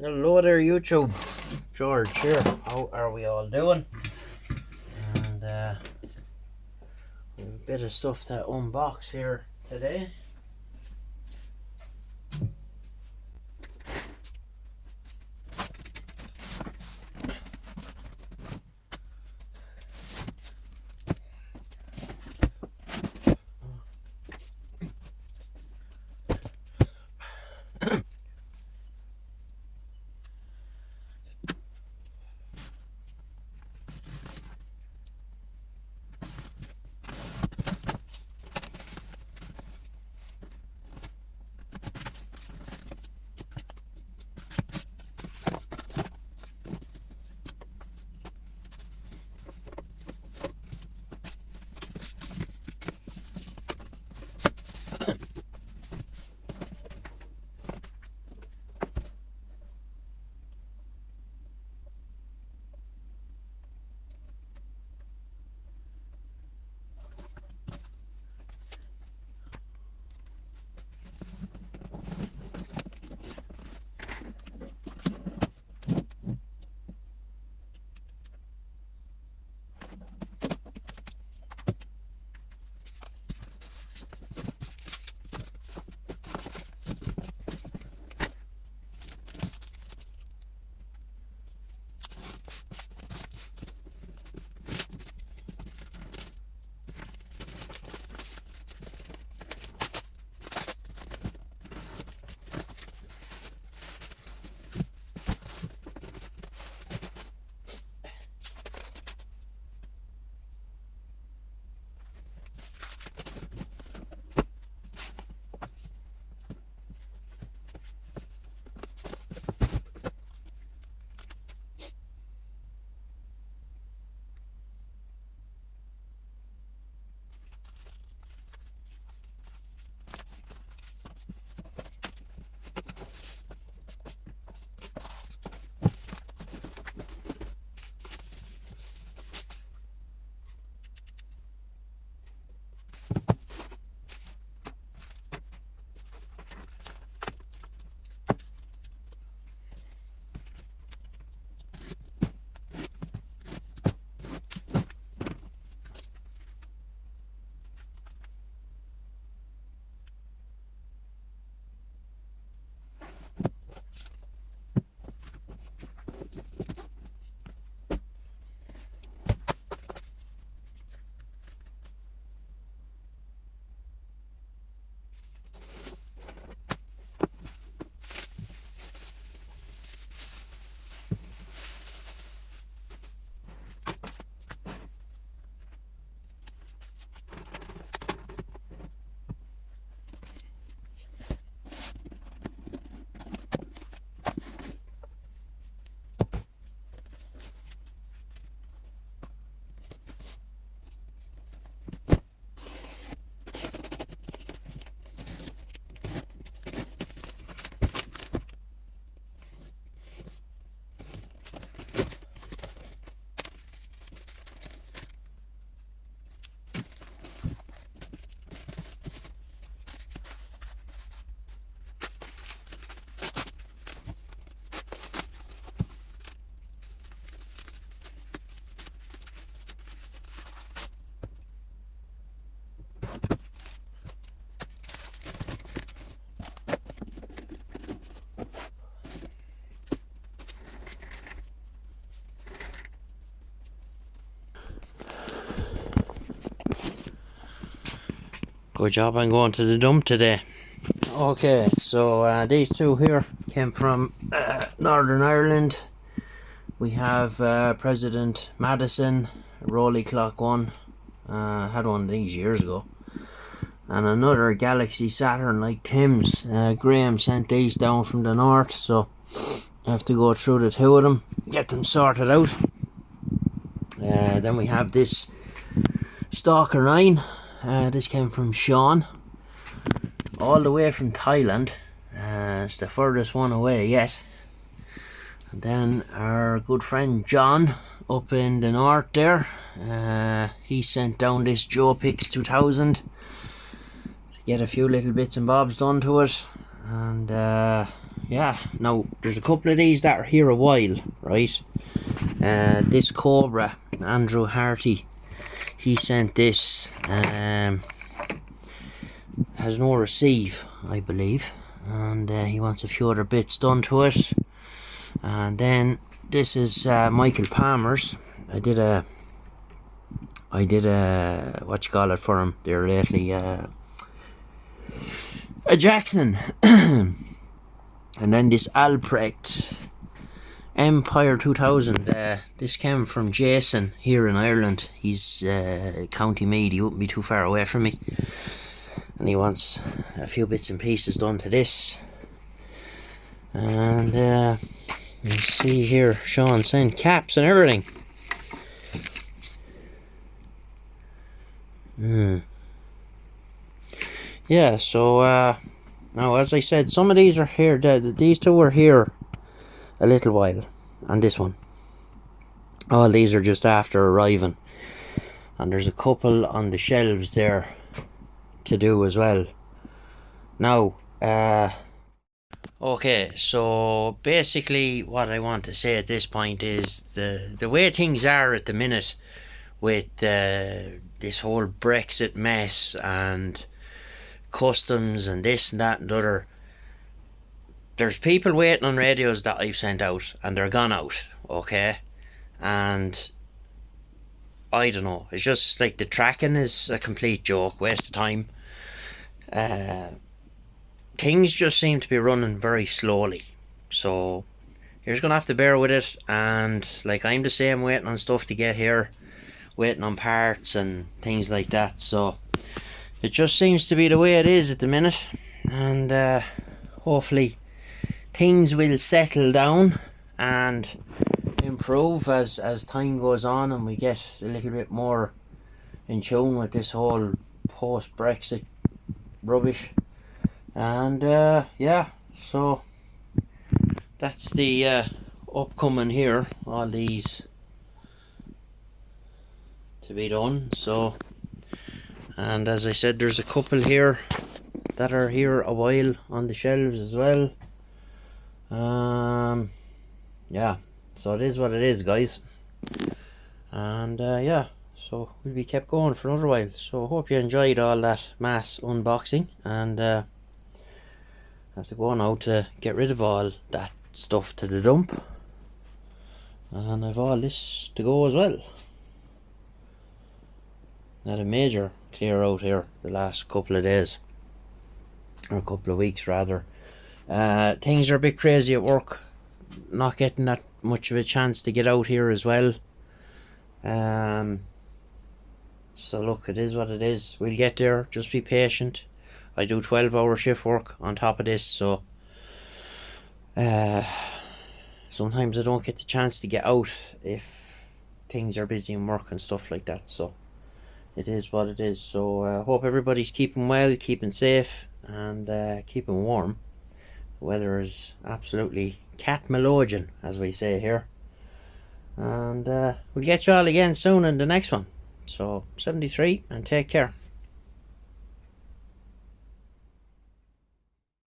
Hello there YouTube, George here. How are we all doing? And we have a bit of stuff to unbox here today. Good job on going to the dump today. Okay, so these two here came from Northern Ireland. We have President Madison, Rolly Clock one. Had one of these years ago. And another Galaxy Saturn like Tim's. Graham sent these down from the north, so I have to go through the two of them, get them sorted out. Then we have this Stalker 9. This came from Sean, all the way from Thailand. It's the furthest one away yet. And then our good friend John up in the north there, he sent down this Joe Pix 2000 to get a few little bits and bobs done to it. And yeah, now there's a couple of these that are here a while, right? This Cobra, Andrew Harty, he sent this. Has no receive, I believe, and he wants a few other bits done to it. And then this is Michael Palmer's. I did a what you call it for him there lately, a Jackson. And then this Albrecht Empire 2000. This came from Jason here in Ireland. He's County Meath. He wouldn't be too far away from me, and he wants a few bits and pieces done to this. And you see here, Sean sent caps and everything. Yeah, so now as I said, some of these are here. These two were here a little while, and this one. All these are just after arriving, and there's a couple on the shelves there to do as well. Now, okay, so basically what I want to say at this point is the way things are at the minute with this whole Brexit mess and customs and this and that and the other. There's people waiting on radios that I've sent out and they're gone out, okay? And I don't know, it's just like the tracking is a complete joke, waste of time. Things just seem to be running very slowly, so you're just gonna have to bear with it. And like, I'm the same, waiting on stuff to get here, waiting on parts and things like that. So it just seems to be the way it is at the minute, and hopefully things will settle down and improve as time goes on, and we get a little bit more in tune with this whole post-Brexit rubbish. And yeah, so that's the upcoming here, all these to be done. So, and as I said, there's a couple here that are here a while on the shelves as well. Yeah, so it is what it is, guys. And yeah, so we'll be kept going for another while. So hope you enjoyed all that mass unboxing, and I have to go now to get rid of all that stuff to the dump, and I've all this to go as well. Had a major clear out here the last couple of days, or a couple of weeks rather. Things are a bit crazy at work, not getting that much of a chance to get out here as well. So look, it is what it is. We'll get there, just be patient. I do 12-hour shift work on top of this, so sometimes I don't get the chance to get out if things are busy in work and stuff like that. So it is what it is. So hope everybody's keeping well, keeping safe, and keeping warm. The weather is absolutely cat-melogian, as we say here. And we'll get you all again soon in the next one. So 73, and take care.